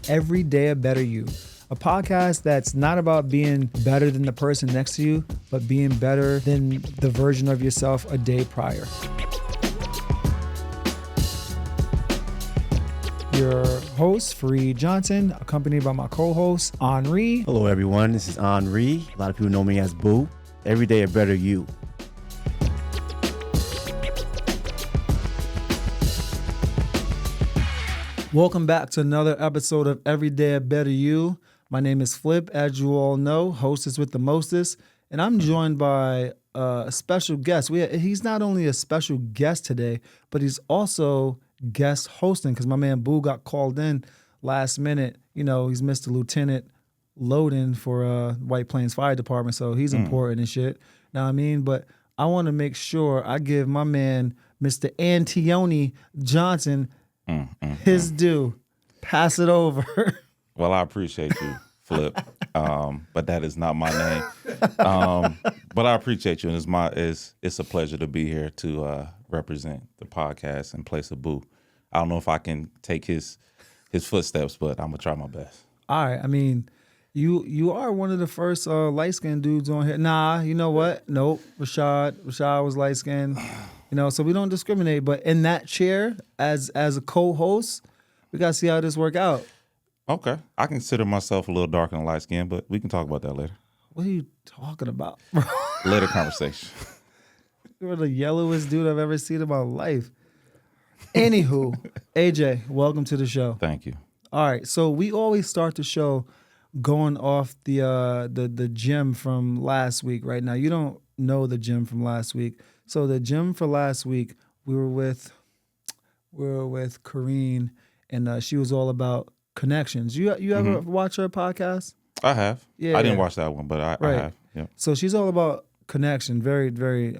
Every Day a Better You, a podcast that's not about being better than the person next to you, but being better than the version of yourself a day prior. Your host, Fareed Johnson, accompanied by my co-host, Henri. Hello, everyone. This is Henri. A lot of people know me as Boo. Every Day a Better You. Welcome back to another episode of Every Day a Better You. My name is Flip, as you all know, hostess with the mostest, and I'm joined by a special guest. He's not only a special guest today, but he's also guest hosting because my man Boo got called in last minute. You know, he's Mr. Lieutenant loading for White Plains Fire Department, so he's important and shit. Know what I mean? But I want to make sure I give my man, Mr. Antoine Johnson, his due. Pass it over. Well, I appreciate you, Flip, but that is not my name. But I appreciate you, and it's a pleasure to be here to represent the podcast in place of Boo. I don't know if I can take his footsteps, but I'm gonna try my best. All right. I mean, you are one of the first light-skinned dudes on here. Nah, you know what? Nope. Rashad was light-skinned. You know, so we don't discriminate. But in that chair, as a co-host, we gotta see how this work out. Okay. I consider myself a little darker than light skin, but we can talk about that later. What are you talking about? Later conversation. You're the yellowest dude I've ever seen in my life. Anywho, AJ, welcome to the show. Thank you. All right, so we always start the show going off the gym from last week. Right now, you don't know the gym from last week. So the gym for last week, we were with Kareen, and she was all about connections. You ever watch her podcast? I have. Yeah, I didn't watch that one, but I have. Yeah. So she's all about connection. Very, very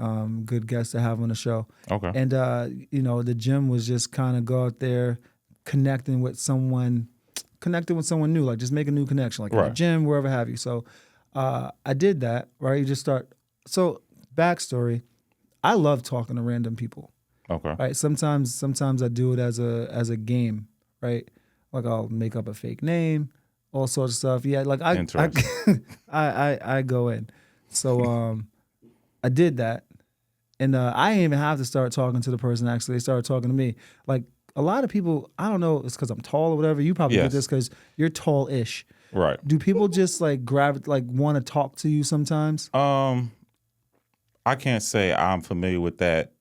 good guest to have on the show. Okay. And you know, the gym was just kind of go out there, connecting with someone new, like just make a new connection, like in the gym, wherever have you. So I did that. Right. You just start. So backstory. I love talking to random people. Okay. Right. Sometimes I do it as a game. Right. Like I'll make up a fake name, all sorts of stuff. Yeah. Like I go in. So I did that, and I didn't even have to start talking to the person. Actually, they started talking to me. Like a lot of people, I don't know, it's because I'm tall or whatever. You probably get this because you're tall-ish. Right. Do people just like want to talk to you sometimes? I can't say I'm familiar with that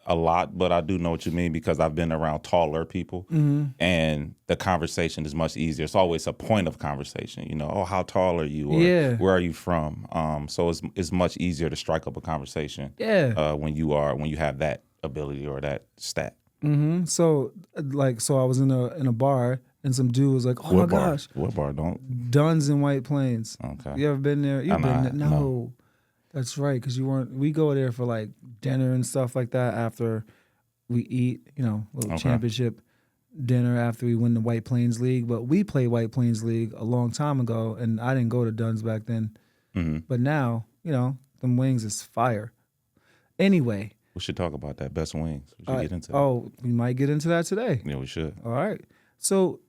a lot, but I do know what you mean because I've been around taller people, and the conversation is much easier. It's always a point of conversation, you know. Oh, how tall are you? Or where are you from? So it's much easier to strike up a conversation. Yeah. When you have that ability or that stat. So I was in a bar and some dude was like, "Oh my gosh, what bar? Don't Dunn's in White Plains." Okay. You ever been there? You've been there? No. No. That's right, because you weren't. We go there for like dinner and stuff like that after we eat, you know, a little championship dinner after we win the White Plains League. But we played White Plains League a long time ago, and I didn't go to Dunn's back then. But now, you know, them wings is fire. Anyway. We should talk about that. Best wings. We should get into that. Oh, we might get into that today. Yeah, we should. All right. So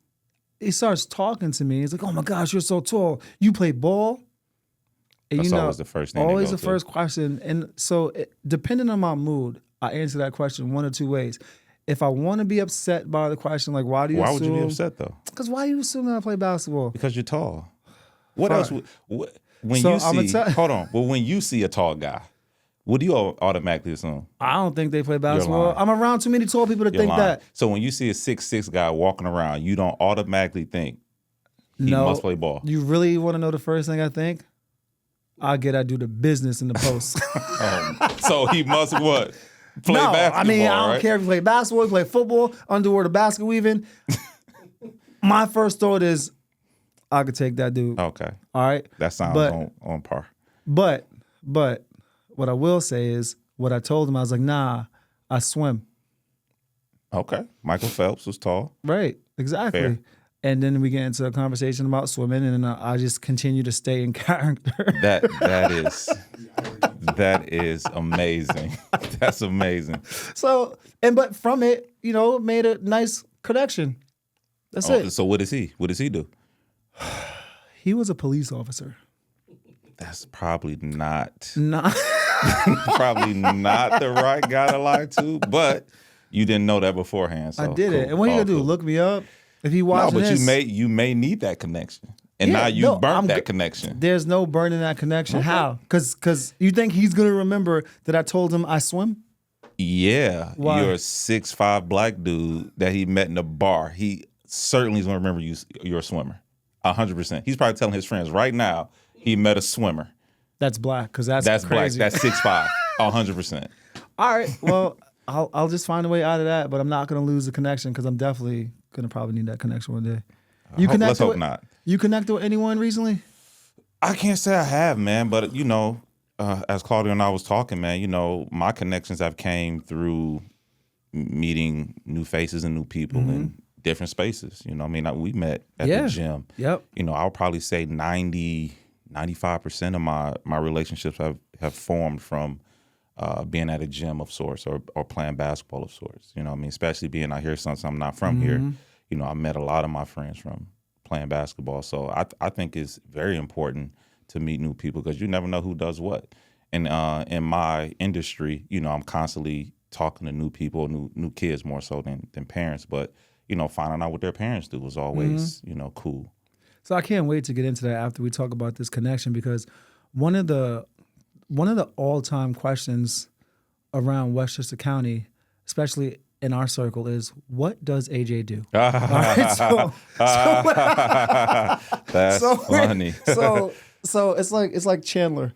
he starts talking to me. He's like, "Oh my gosh, you're so tall. You play ball?" And That's always the first thing. Always the first question. And so depending on my mood, I answer that question one or two ways. If I want to be upset by the question, like, why would you be upset, though? Because why you assume that I play basketball? Because you're tall. What else? Hold on. Well, when you see a tall guy, what do you automatically assume? I don't think they play basketball. I'm around too many tall people to think that. So when you see a 6'6" guy walking around, you don't automatically think he must play ball. You really want to know the first thing I think? I do the business in the post. So he must what? Play basketball, I mean, I don't care if you play basketball, you play football, underwear to basket weaving. My first thought is, I could take that dude. Okay. All right? That sounds on par. But what I will say is, what I told him, I was like, nah, I swim. Okay. Michael Phelps was tall. Right. Exactly. Fair. And then we get into a conversation about swimming, and I just continue to stay in character. That is amazing. That's amazing. So, but from it, you know, made a nice connection. That's it. So what is he? What does he do? He was a police officer. That's probably not Nah. probably not the right guy to lie to, but you didn't know that beforehand. So I did cool. it. And what are you All gonna do? cool. Look me up? If he No, watching but this, you may need that connection, and Yeah, now you no, burnt I'm that go- connection. there's no burning that connection. How? Because you think he's gonna remember that I told him I swim? Yeah, Why? you're a 6'5" black dude that he met in a bar. He certainly is going to remember you're a swimmer, 100%. He's probably telling his friends right now he met a swimmer. That's black. Because that's Black. crazy. That's 6'5", 100%. All right. Well, I'll just find a way out of that, but I'm not gonna lose the connection because I'm definitely gonna probably need that connection one day. Let's hope not. You connected with anyone recently? I can't say I have, man, but as Claudia and I was talking, man, my connections have came through meeting new faces and new people in different spaces. We met at the gym. Yep. I would probably say 95% of my relationships have formed from being at a gym of sorts or playing basketball of sorts. Especially being out here since I'm not from here. I met a lot of my friends from playing basketball. So I think it's very important to meet new people because you never know who does what. And in my industry, I'm constantly talking to new people, new kids more so than parents. But, finding out what their parents do is always, cool. So I can't wait to get into that after we talk about this connection because one of the all-time questions around Westchester County, especially in our circle, is what does AJ do? All right, That's funny. So it's like Chandler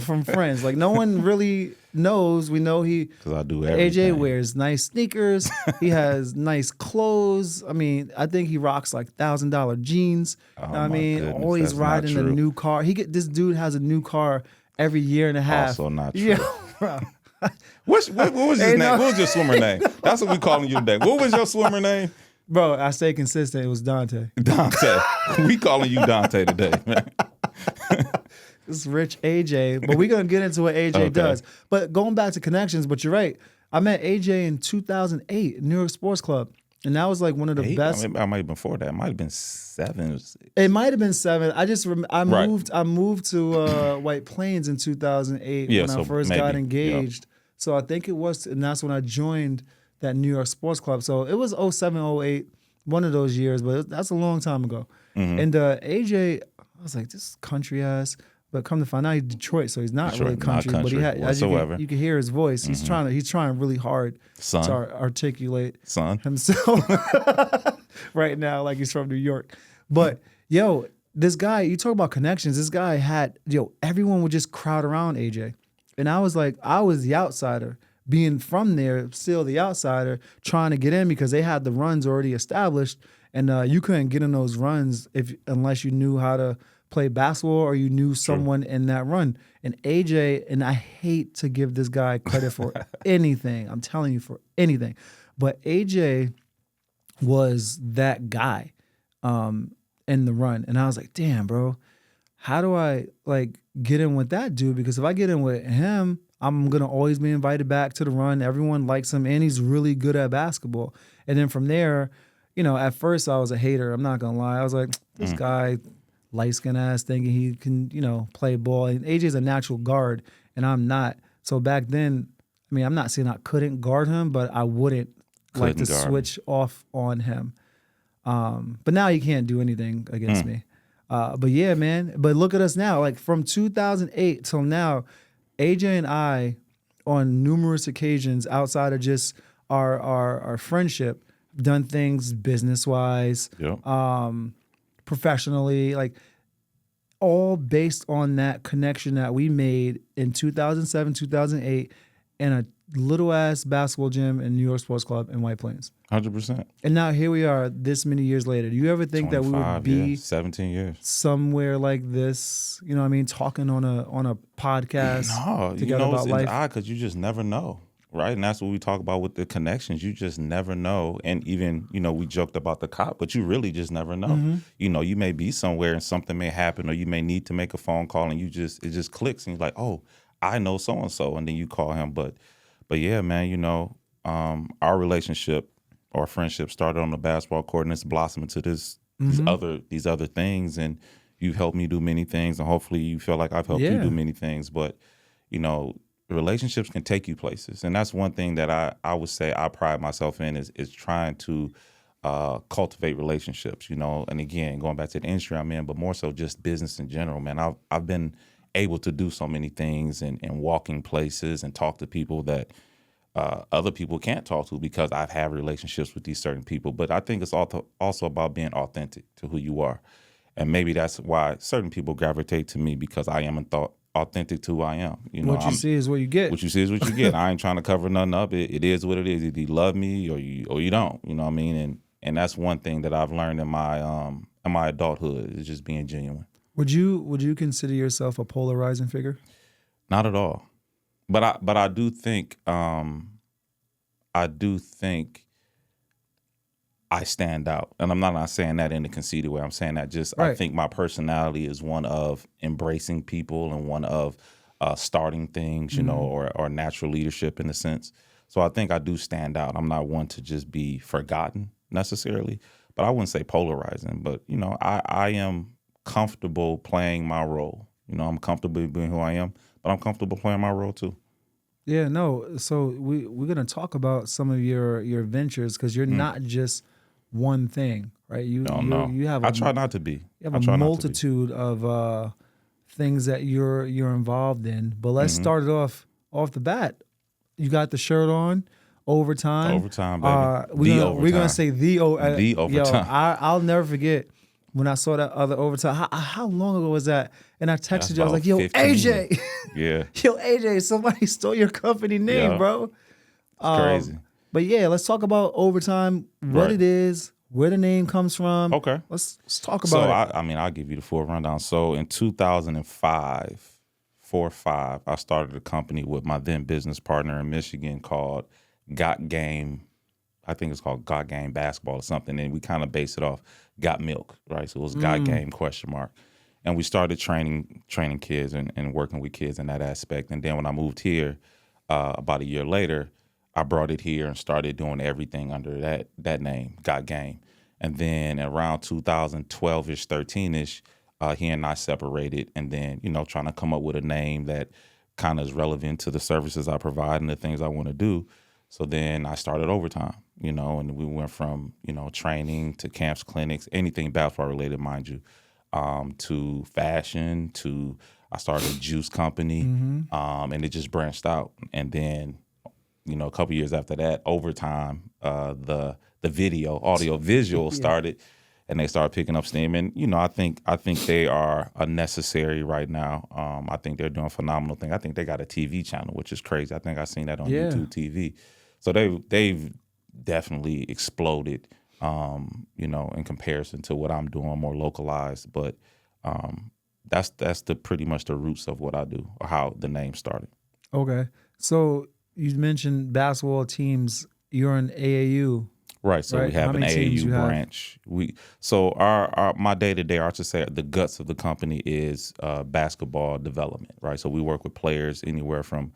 from Friends. Like no one really knows. We know because I do everything. AJ wears nice sneakers. He has nice clothes. I mean, I think he rocks like $1,000 jeans. Oh, my goodness, always that's not riding a true. new car. This dude has a new car every year and a half. Also not true. Yeah, bro. What was his name? What was your swimmer name? That's what we calling you today. What was your swimmer name? Bro, I stay consistent. It was Dante. Dante. We calling you Dante today, man. This rich AJ, but we're gonna get into what AJ does. But going back to connections, but you're right. I met AJ in 2008 New York Sports Club, and that was like one of the best. I might have been before that. It might have been 7. It might have been 7. I just I Right. moved to White Plains in 2008 Yeah, when I so first got maybe, engaged. So I think it was, and that's when I joined that New York Sports Club. So it was 07, 08, one of those years, but that's a long time ago. And AJ, I was like, this country ass. But come to find out, he's Detroit, so he's not Detroit, really country. not But he country had, as whatsoever. you can hear his voice. He's trying really hard Son. to articulate Son. himself right now, like he's from New York. But yo, this guy, you talk about connections. This guy had everyone would just crowd around AJ, and I was like, I was the outsider. Being from there, still the outsider, trying to get in because they had the runs already established, and you couldn't get in those runs unless you knew how to play basketball or you knew someone in that run. And AJ, and I hate to give this guy credit for anything. I'm telling you, for anything, but AJ was that guy in the run, and I was like, damn, bro, how do I like get in with that dude? Because if I get in with him, I'm going to always be invited back to the run. Everyone likes him, and he's really good at basketball. And then from there, at first I was a hater. I'm not going to lie. I was like, this guy, light-skinned ass, thinking he can, play ball. And AJ's a natural guard, and I'm not. So back then, I mean, I'm not saying I couldn't guard him, but I wouldn't like to switch off on him. But now he can't do anything against me. But yeah, man. But look at us now. Like from 2008 till now, AJ and I, on numerous occasions outside of just our friendship, done things business-wise, professionally, like all based on that connection that we made in 2007, 2008 in a little-ass basketball gym in New York Sports Club in White Plains. 100%. And now here we are this many years later. Do you ever think that we would be 17 years somewhere like this, talking on a podcast together about life? It's odd because you just never know, right? And that's what we talk about with the connections. You just never know. And even, we joked about the cop, but you really just never know. You may be somewhere and something may happen, or you may need to make a phone call and it just clicks and you're like, oh, I know so-and-so. And then you call him. But yeah, man, our relationship our friendship started on the basketball court, and it's blossomed into these other things. And you've helped me do many things, and hopefully you feel like I've helped you do many things. But relationships can take you places, and that's one thing that I would say I pride myself in is trying to cultivate relationships. And again, going back to the industry I'm in, but more so just business in general, man. I've been able to do so many things and walking places and talk to people that other people can't talk to because I've had relationships with these certain people. But I think it's also about being authentic to who you are. And maybe that's why certain people gravitate to me, because I am authentic to who I am. What you see is what you get. What you see is what you get. I ain't trying to cover nothing up. It is what it is. Either you love me or you don't. You know what I mean? And that's one thing that I've learned in my adulthood, is just being genuine. Would you consider yourself a polarizing figure? Not at all. But I do think I stand out. And I'm not saying that in a conceited way. I'm saying that I think my personality is one of embracing people and one of starting things, or natural leadership in a sense. So I think I do stand out. I'm not one to just be forgotten necessarily, but I wouldn't say polarizing. But, I am comfortable playing my role. I'm comfortable being who I am, but I'm comfortable playing my role too. Yeah, no. So we're gonna talk about some of your ventures, because you're not just one thing, right? You have. I try not to be. You have a multitude of things that you're involved in. But let's start it off the bat. You got the shirt on. Overtime. Overtime, baby. We're gonna say the overtime. Yo, I'll never forget when I saw that other overtime. How long ago was that? And I texted you. I was like, "Yo, 15. AJ, Yeah, yo, AJ, somebody stole your company name, bro." It's crazy. But yeah, let's talk about overtime. What it is, where the name comes from. Okay, let's talk about it. I'll give you the full rundown. So in 2005, 4-5, I started a company with my then business partner in Michigan called Got Game. I think it's called Got Game Basketball or something. And we kind of based it off Got Milk, right? So it was Got Game ? And we started training kids and working with kids in that aspect. And then when I moved here about a year later, I brought it here and started doing everything under that name, Got Game. And then around 2012-ish, 13-ish, he and I separated, and then, trying to come up with a name that kind of is relevant to the services I provide and the things I want to do. So then I started Overtime, and we went from, training to camps, clinics, anything basketball related, mind you, to fashion, to I started a juice company, and it just branched out. And then, a couple years after that, Overtime, the video, audio, visual started, and they started picking up steam. And, I think they are necessary right now. I think they're doing a phenomenal thing. I think they got a TV channel, which is crazy. I think I seen that on YouTube TV. So they've definitely exploded, in comparison to what I'm doing, more localized. But that's pretty much the roots of what I do, or how the name started. Okay. So you mentioned basketball teams. You're in AAU. Right, so we have an AAU branch. Our my day-to-day, I should say, the guts of the company is basketball development, right? So we work with players anywhere from,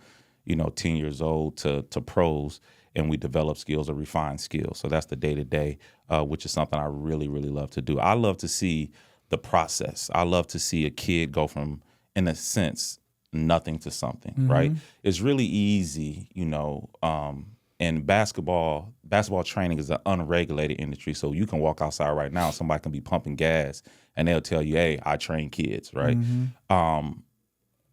10 years old to pros, and we develop skills or refine skills. So that's the day-to-day, which is something I really, really love to do. I love to see the process. I love to see a kid go from, in a sense, nothing to something, right? It's really easy, and basketball training is an unregulated industry. So you can walk outside right now, somebody can be pumping gas, and they'll tell you, "Hey, I train kids," right?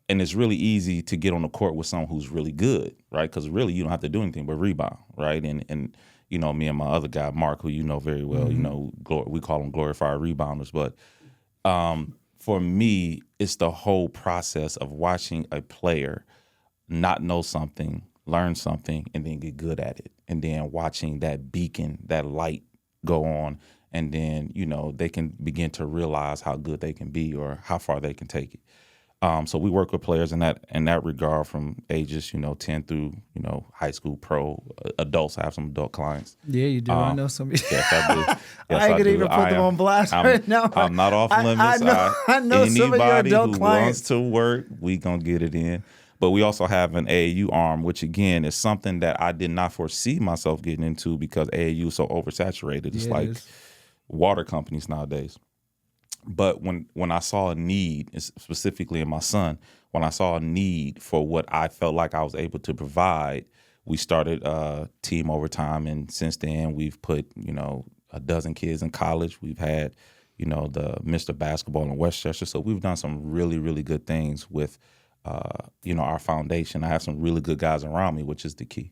And it's really easy to get on the court with someone who's really good, right? Because really, you don't have to do anything but rebound, right? And me and my other guy, Mark, who you know very well, we call them glorified rebounders. But for me, it's the whole process of watching a player not know something, learn something, and then get good at it. And then watching that beacon, that light go on, and then, they can begin to realize how good they can be or how far they can take it. So we work with players in that regard, from ages, 10 through, high school, pro, adults. I have some adult clients. Yeah, you do. I know some. Yes, I do. Yes, I could even put them on blast right now. I'm not off limits. I know some of your adult who clients wants to work, we gonna get it in. But we also have an AAU arm, which again is something that I did not foresee myself getting into because AAU is so oversaturated. It's Yeah, it like is. water companies nowadays. But when I saw a need, specifically in my son, when I saw a need for what I felt like I was able to provide, we started Team Overtime, and since then we've put a dozen kids in college. We've had the Mr. Basketball in Westchester, so we've done some really really good things with our foundation. I have some really good guys around me, which is the key.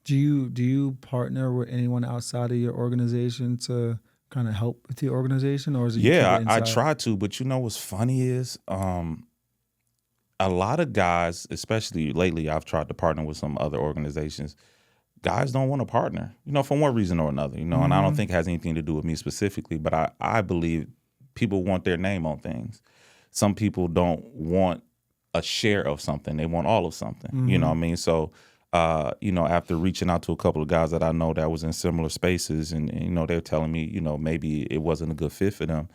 Do you partner with anyone outside of your organization to kind of help with the organization, or is it you keep it Yeah, I inside? try to, but what's funny is a lot of guys, especially lately, I've tried to partner with some other organizations. Guys don't want to partner, for one reason or another, and I don't think it has anything to do with me specifically, but I believe people want their name on things. Some people don't want a share of something. They want all of something, you know what I mean? So, after reaching out to a couple of guys that I know that was in similar spaces and they're telling me, maybe it wasn't a good fit for them,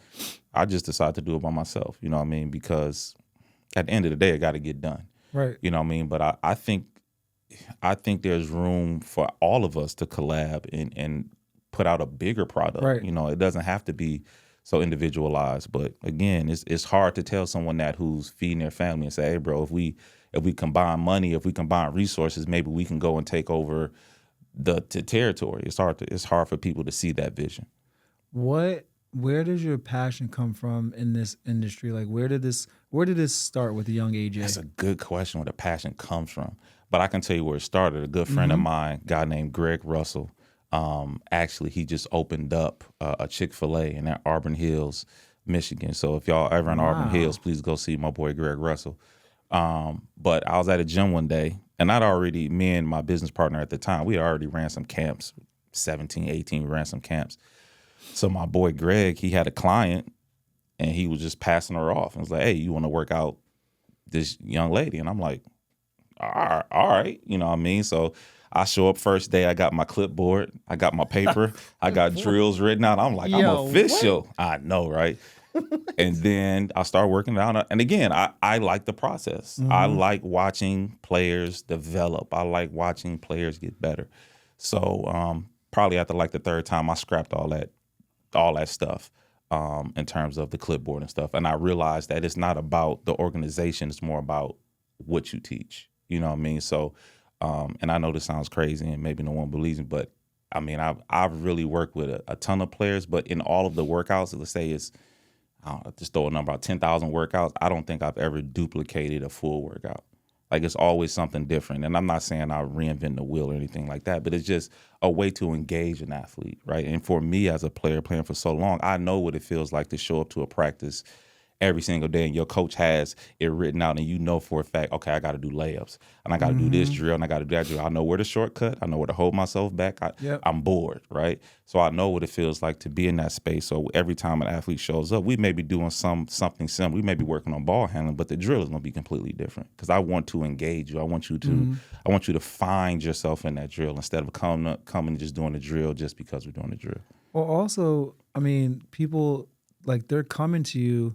I just decided to do it by myself, you know what I mean? Because at the end of the day, it got to get done. Right. You know what I mean? But I think there's room for all of us to collab and put out a bigger product. Right. It doesn't have to be so individualized. But again, it's hard to tell someone that who's feeding their family and say, hey, bro, if we combine money, if we combine resources, maybe we can go and take over the territory. It's hard for people to see that vision. Where does your passion come from in this industry? Like, where did this start with the young AJ? That's a good question where the passion comes from. But I can tell you where it started. A good friend of mine, a guy named Greg Russell, actually, he just opened up a Chick-fil-A in Auburn Hills, Michigan. So if y'all ever in Auburn Hills, please go see my boy Greg Russell. But I was at a gym one day, and me and my business partner at the time, we already ran some camps, 17, 18, we ran some camps. So my boy Greg, he had a client, and he was just passing her off. And was like, hey, you want to work out this young lady? And I'm like, all right, you know what I mean? So I show up first day, I got my clipboard, I got my paper, I got drills written out. I'm like, I'm official. What? I know, right? And then I start working out. And again, I like the process. I like watching players develop. I like watching players get better. So probably after like the third time, I scrapped all that stuff in terms of the clipboard and stuff. And I realized that it's not about the organization. It's more about what you teach. You know what I mean? So, and I know this sounds crazy and maybe no one believes me, but I mean, I've really worked with a ton of players, but in all of the workouts, let's say just throw a number out, 10,000 workouts, I don't think I've ever duplicated a full workout. Like, it's always something different. And I'm not saying I reinvent the wheel or anything like that, but it's just a way to engage an athlete, right? And for me as a player playing for so long, I know what it feels like to show up to a practice every single day and your coach has it written out and you know for a fact, okay, I got to do layups and I got to do this drill and I got to do that drill. I know where to shortcut. I know where to hold myself back. I'm bored, right? So I know what it feels like to be in that space. So every time an athlete shows up, we may be doing something similar. We may be working on ball handling, but the drill is going to be completely different because I want to engage you. I want you to find yourself in that drill instead of coming and just doing the drill just because we're doing the drill. Well, also, I mean, people, like, they're coming to you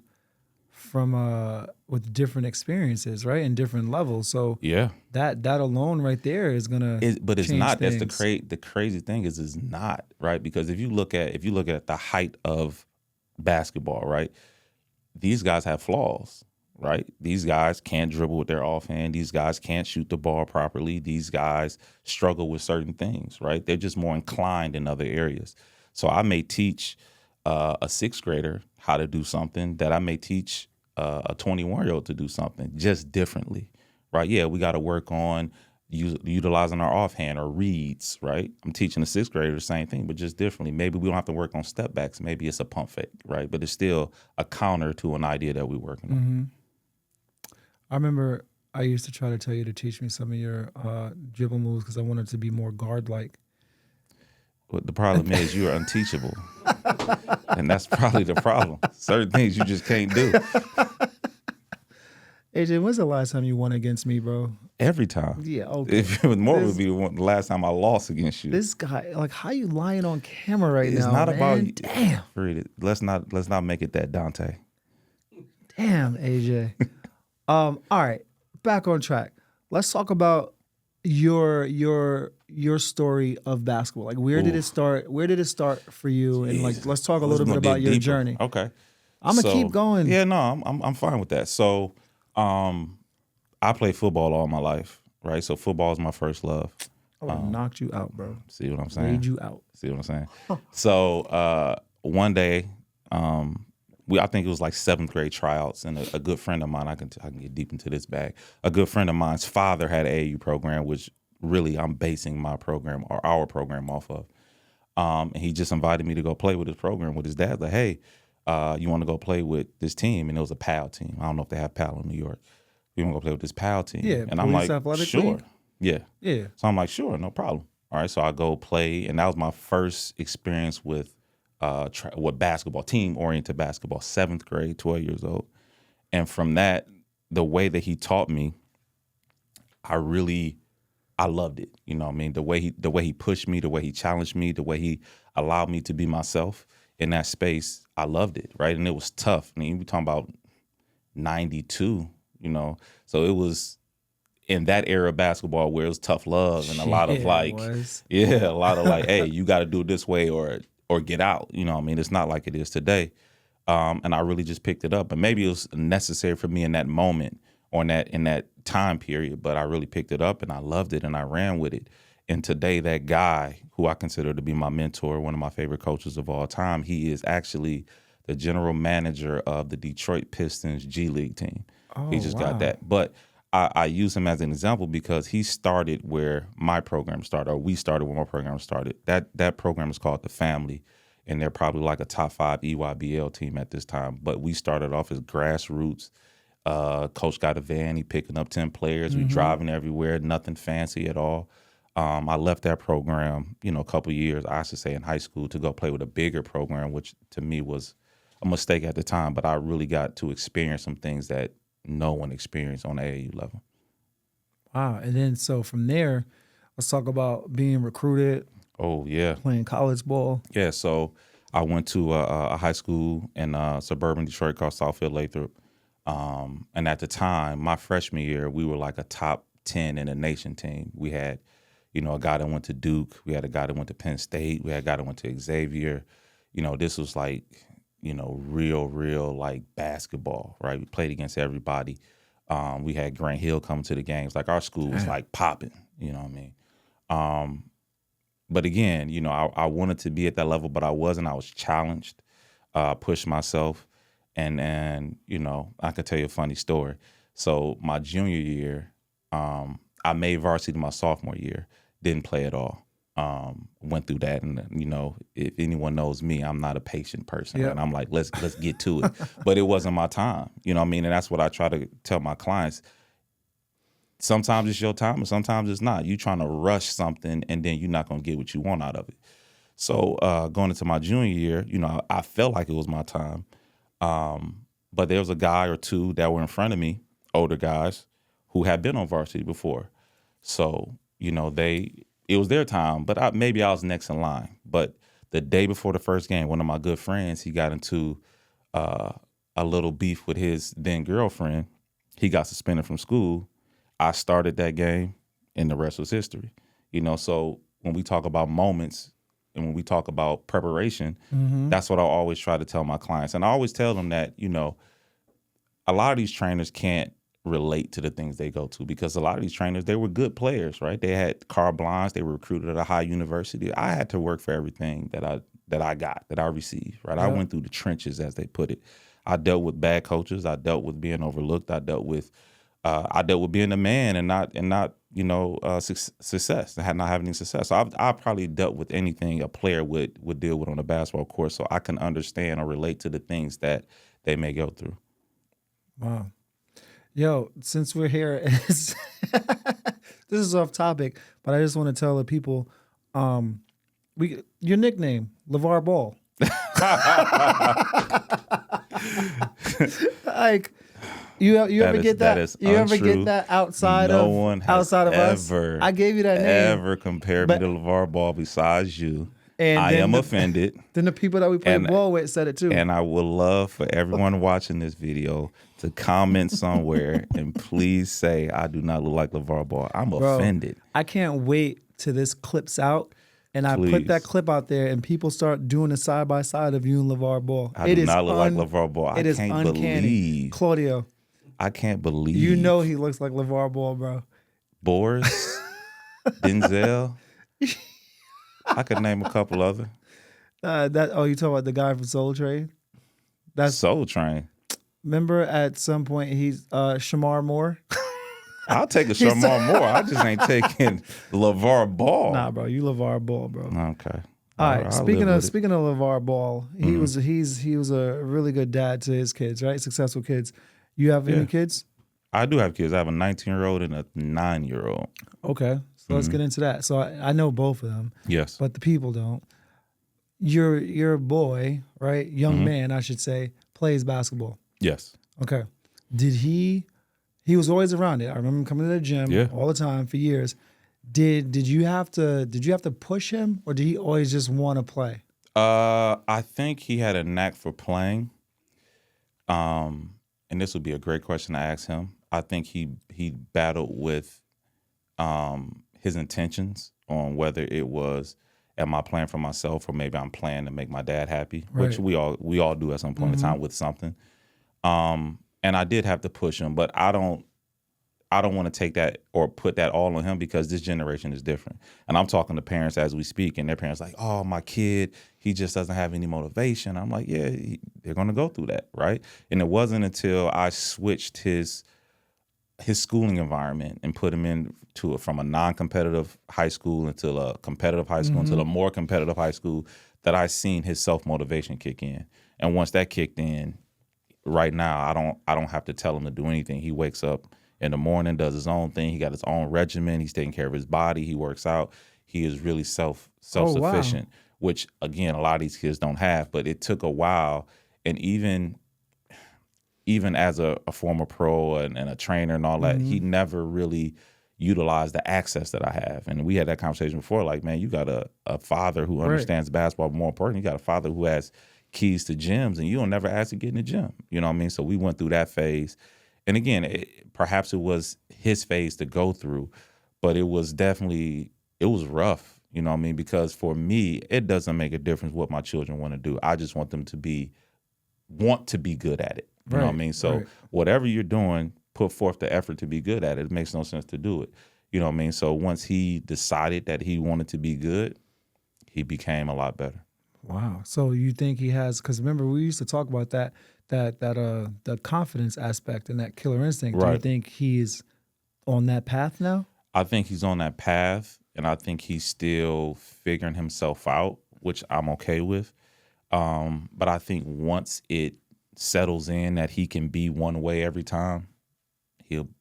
from with different experiences, right, and different levels. So yeah, that alone right there is gonna. But it's change not. things. That's the crazy thing is it's not, right? Because if you look at the height of basketball, right, these guys have flaws, right? These guys can't dribble with their offhand. These guys can't shoot the ball properly. These guys struggle with certain things, right? They're just more inclined in other areas. So I may teach a sixth grader how to do something that I may teach a 21-year-old to do something just differently, right? Yeah, we got to work on utilizing our offhand or reads, right? I'm teaching a sixth grader the same thing, but just differently. Maybe we don't have to work on step backs. Maybe it's a pump fake, right? But it's still a counter to an idea that we're working on. I remember I used to try to tell you to teach me some of your dribble moves because I wanted to be more guard-like. But the problem is you are unteachable. And that's probably the problem. Certain things you just can't do. AJ, when's the last time you won against me, bro? Every time. Yeah, okay. If it was more, it would be the last time I lost against you. This guy, like, how you lying on camera right now? It's not man? about. Damn. Read it. Let's not make it that Dante. Damn, AJ. All right. back on track. Let's talk about your story of basketball. Like, where did it start? Where did it start for you? And like, let's talk a little bit about your journey. Okay. I'm gonna keep going. Yeah, no, I'm fine with that. So, I played football all my life, right? So football is my first love. I would have knocked you out, bro. See what I'm saying? Laid you out. See what I'm saying? So one day, I think it was like 7th grade tryouts, and a good friend of mine, I can get deep into this bag. A good friend of mine's father had an AAU program, which really I'm basing my program or our program off of. And he just invited me to go play with his program with his dad. Like, hey, you want to go play with this team? And it was a PAL team. I don't know if they have PAL in New York. You want to go play with this PAL team? Yeah, and I'm like, athletic sure. league? Yeah. Yeah. So I'm like, sure, no problem. All right, so I go play, and that was my first experience with basketball, team-oriented basketball, 7th grade, 12 years old. And from that, the way that he taught me, I loved it. You know what I mean? The way he pushed me, the way he challenged me, the way he allowed me to be myself in that space, I loved it, right? And it was tough. I mean, we're talking about 92, you know? So it was in that era of basketball where it was tough love and a lot of hey, you got to do it this way or get out. You know what I mean? It's not like it is today. And I really just picked it up. And maybe it was necessary for me in that moment or in that time period, but I really picked it up and I loved it and I ran with it. And today, that guy who I consider to be my mentor, one of my favorite coaches of all time, he is actually the general manager of the Detroit Pistons G League team. Oh, he just wow. got that. But I use him as an example because he started where my program started, or we started when my program started. That program is called The Family, and they're probably like a top 5 EYBL team at this time. But we started off as grassroots. Coach got a van, he picking up 10 players. We driving everywhere, nothing fancy at all. I left that program, a couple years, I should say, in high school to go play with a bigger program, which to me was a mistake at the time. But I really got to experience some things that no one experienced on the AAU level. Wow. And then so from there, let's talk about being recruited. Oh, yeah. Playing college ball. Yeah, so I went to a high school in suburban Detroit called Southfield Lathrop. And at the time, my freshman year, we were like a top 10 in the nation team. We had, a guy that went to Duke. We had a guy that went to Penn State. We had a guy that went to Xavier. This was like, real like basketball, right? We played against everybody. We had Grant Hill coming to the games. Like our school was like popping, you know what I mean? But again, I wanted to be at that level, but I wasn't. I was challenged, pushed myself. And I could tell you a funny story. So my junior year, I made varsity my sophomore year, didn't play at all. Went through that, and if anyone knows me, I'm not a patient person, Yep. and I'm like, let's get to it. But it wasn't my time, you know what I mean? And that's what I try to tell my clients. Sometimes it's your time, and sometimes it's not. You trying to rush something, and then you're not gonna get what you want out of it. So going into my junior year, I felt like it was my time. But there was a guy or two that were in front of me, older guys, who had been on varsity before. So, it was their time, but maybe I was next in line. But the day before the first game, one of my good friends, he got into a little beef with his then girlfriend. He got suspended from school. I started that game, and the rest was history. So when we talk about moments, and when we talk about preparation, that's what I always try to tell my clients. And I always tell them that, a lot of these trainers can't relate to the things they go to because a lot of these trainers, they were good players, right? They had carte blanche. They were recruited at a high university. I had to work for everything that I received, right? Yeah. I went through the trenches, as they put it. I dealt with bad coaches. I dealt with being overlooked. I dealt with being a man and not success, and not having any success. So I probably dealt with anything a player would deal with on a basketball court, so I can understand or relate to the things that they may go through. Wow. Yo, since we're here, this is off topic, but I just want to tell the people, your nickname, LeVar Ball. Like, you ever get that? You ever get that outside of? No one has outside of ever, us? I gave you that name. Ever compared me to LeVar Ball besides you. And I then am the, offended. Then the people that we play And- ball with said it too. And I would love for everyone watching this video to comment somewhere and please say I do not look like LeVar Ball. I'm offended. I can't wait till this clips out. And I put that Please. clip out there, and people start doing a side by side of you and LeVar Ball. I do not look like LeVar Ball. I It is can't uncanny. believe. Claudio, I can't believe. you know he looks like LeVar Ball, bro. Boris, Denzel. I could name a couple other. You talking about the guy from Soul Train? That's Soul Train. Remember at some point he's Shamar Moore. I'll take a Shamar Moore. I just ain't taking LeVar Ball. Nah, bro, you LeVar Ball, bro. Okay. All right. I'll Speaking live of with it. LeVar Ball, he was a really good dad to his kids, right? Successful kids. You have any Yeah. kids? I do have kids. I have a 19-year-old and a 9-year-old. Okay, so let's get into that. So I know both of them, Yes. but the people don't. Your boy, right? Young man, I should say, plays basketball. Yes. Okay. Did he was always around it. I remember him coming to the gym all the time for years. Did you have to push him, or did he always just want to play? I think he had a knack for playing. And this would be a great question to ask him. I think he battled with his intentions on whether it was, am I playing for myself or maybe I'm playing to make my dad happy, which we all do at some point in time with something. And I did have to push him, but I don't want to take that or put that all on him because this generation is different. And I'm talking to parents as we speak, and their parents like, oh, my kid, he just doesn't have any motivation. I'm like, yeah, they're going to go through that, right? And it wasn't until I switched his schooling environment and put him from a non-competitive high school into a competitive high school into a more competitive high school that I seen his self-motivation kick in. And once that kicked in, right now, I don't have to tell him to do anything. He wakes up in the morning, does his own thing. He got his own regimen. He's taking care of his body. He works out. He is really self-sufficient, which, again, a lot of these kids don't have. But it took a while. And even as a former pro and a trainer and all that, he never really utilized the access that I have. And we had that conversation before, like, man, you got a father who understands basketball, but more important, you got a father who has keys to gyms, and you don't never ask to get in the gym. You know what I mean? So we went through that phase. And again, perhaps it was his phase to go through, but it was rough, you know what I mean? Because for me, it doesn't make a difference what my children want to do. I just want them to want to be good at it. You know what I mean? So whatever you're doing, put forth the effort to be good at it. It makes no sense to do it. You know what I mean? So once he decided that he wanted to be good, he became a lot better. Wow. So you think he has? Because remember, we used to talk about that the confidence aspect and that killer instinct. Do you think he's on that path now? I think he's on that path, and I think he's still figuring himself out, which I'm okay with. But I think once it settles in that he can be one way every time,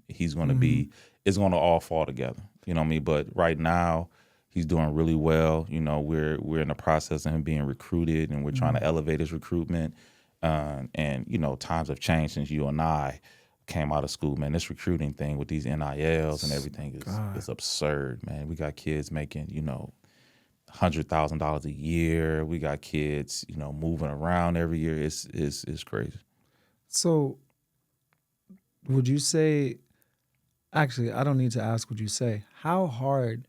he's going to be. It's going to all fall together. You know what I mean? But right now, he's doing really well. You know, we're in the process of him being recruited, and we're trying to elevate his recruitment. And you know, times have changed since you and I came out of school, man. This recruiting thing with these NILs and everything is absurd, man. We got kids making, you know, $100,000 a year. We got kids, you know, moving around every year. It's crazy. So would you say, actually, I don't need to ask what you say. How hard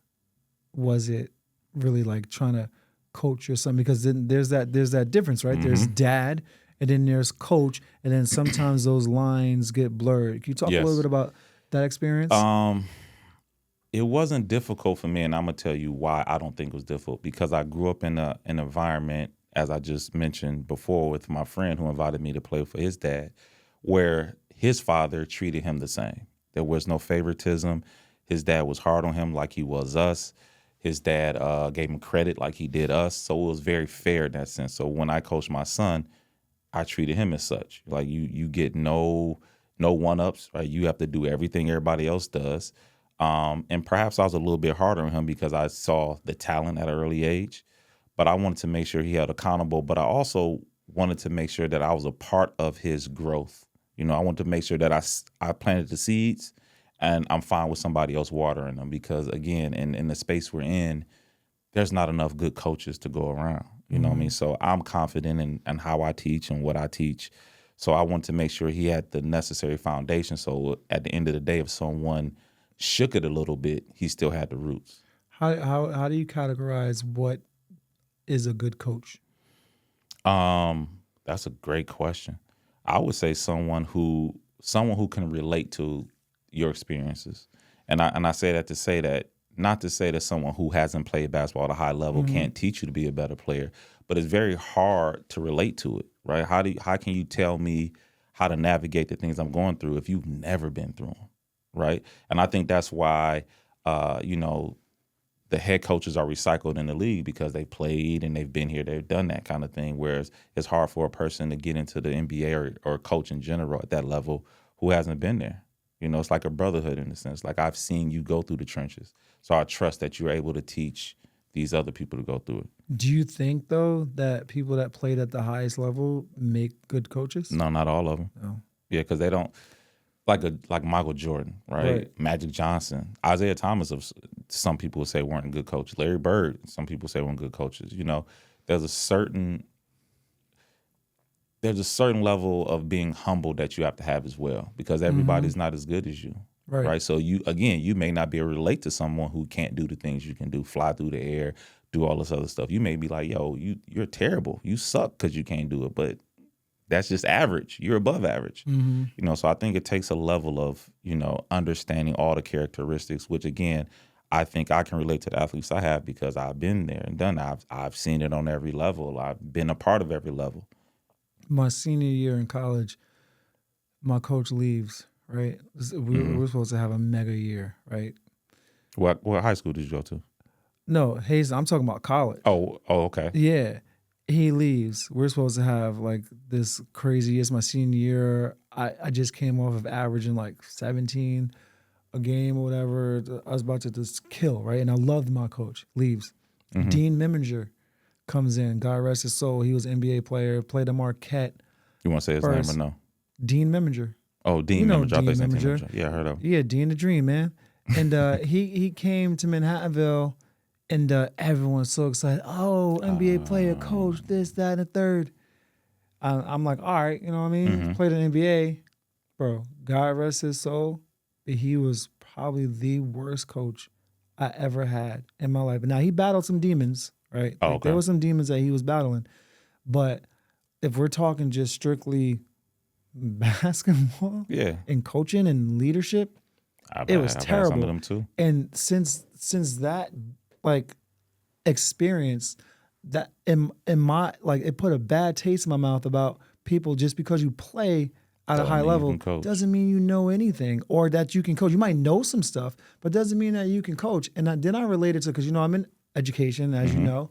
was it really, like, trying to coach your son? Because then there's that difference, right? There's dad, and then there's coach, and then sometimes those lines get blurred. Can you talk a little bit about that experience? It wasn't difficult for me, and I'm gonna tell you why I don't think it was difficult. Because I grew up in an environment, as I just mentioned before, with my friend who invited me to play for his dad, where his father treated him the same. There was no favoritism. His dad was hard on him like he was us. His dad gave him credit like he did us. So it was very fair in that sense. So when I coached my son, I treated him as such. Like you get no one-ups, right? You have to do everything everybody else does. And perhaps I was a little bit harder on him because I saw the talent at an early age. But I wanted to make sure he held accountable. But I also wanted to make sure that I was a part of his growth. You know, I wanted to make sure that I planted the seeds, and I'm fine with somebody else watering them. Because again, in the space we're in, there's not enough good coaches to go around. You know what I mean? So I'm confident in how I teach and what I teach. So I want to make sure he had the necessary foundation. So at the end of the day, if someone shook it a little bit, he still had the roots. How do you categorize what is a good coach? That's a great question. I would say someone who can relate to your experiences. And I say that to say that, not to say that someone who hasn't played basketball at a high level can't teach you to be a better player, but it's very hard to relate to it, right? How can you tell me how to navigate the things I'm going through if you've never been through them, right? And I think that's why, the head coaches are recycled in the league because they played and they've been here, they've done that kind of thing. Whereas it's hard for a person to get into the NBA or coach in general at that level who hasn't been there. It's like a brotherhood in a sense. Like I've seen you go through the trenches. So I trust that you're able to teach these other people to go through it. Do you think, though, that people that played at the highest level make good coaches? No, not all of them. No. Yeah, because they don't. Like Michael Jordan, right? Magic Johnson, Isaiah Thomas. Some people would say weren't good coaches. Larry Bird. Some people say weren't good coaches. There's a certain level of being humble that you have to have as well, because everybody's not as good as you, right? So you may not be able to relate to someone who can't do the things you can do, fly through the air, do all this other stuff. You may be like, yo, you're terrible. You suck because you can't do it, but that's just average. You're above average. So I think it takes a level of, understanding all the characteristics, which again, I think I can relate to the athletes I have because I've been there and done that. I've seen it on every level. I've been a part of every level. My senior year in college, my coach leaves, right? We're supposed to have a mega year, right? What high school did you go to? No, Hayes, I'm talking about college. Oh, okay. Yeah. He leaves. We're supposed to have like this crazy, it's my senior year. I just came off of averaging like 17 a game or whatever. I was about to just kill, right? And I loved my coach. Leaves. Dean Miminger comes in. God rest his soul. He was an NBA player, played at Marquette. You want to say his first. name or no? Dean Miminger. Oh, Dean Miminger. I thought you said Dean Miminger. Yeah, I heard of him. Yeah, Dean the Dream, man. And he came to Manhattanville. And everyone's so excited. Oh, NBA player, coach, this, that, and the third. I'm like, all right, you know what I mean? Played in NBA. Bro, God rest his soul. But he was probably the worst coach I ever had in my life. Now, he battled some demons, right? Oh, okay. There were some demons that he was battling. But if we're talking just strictly basketball and coaching and leadership, it was terrible. Some of them too. And since that experience, that in my it put a bad taste in my mouth about people. Just because you play at a high level doesn't mean you know anything or that you can coach. You might know some stuff, but doesn't mean that you can coach. And then I related to, because I'm in education, as you know,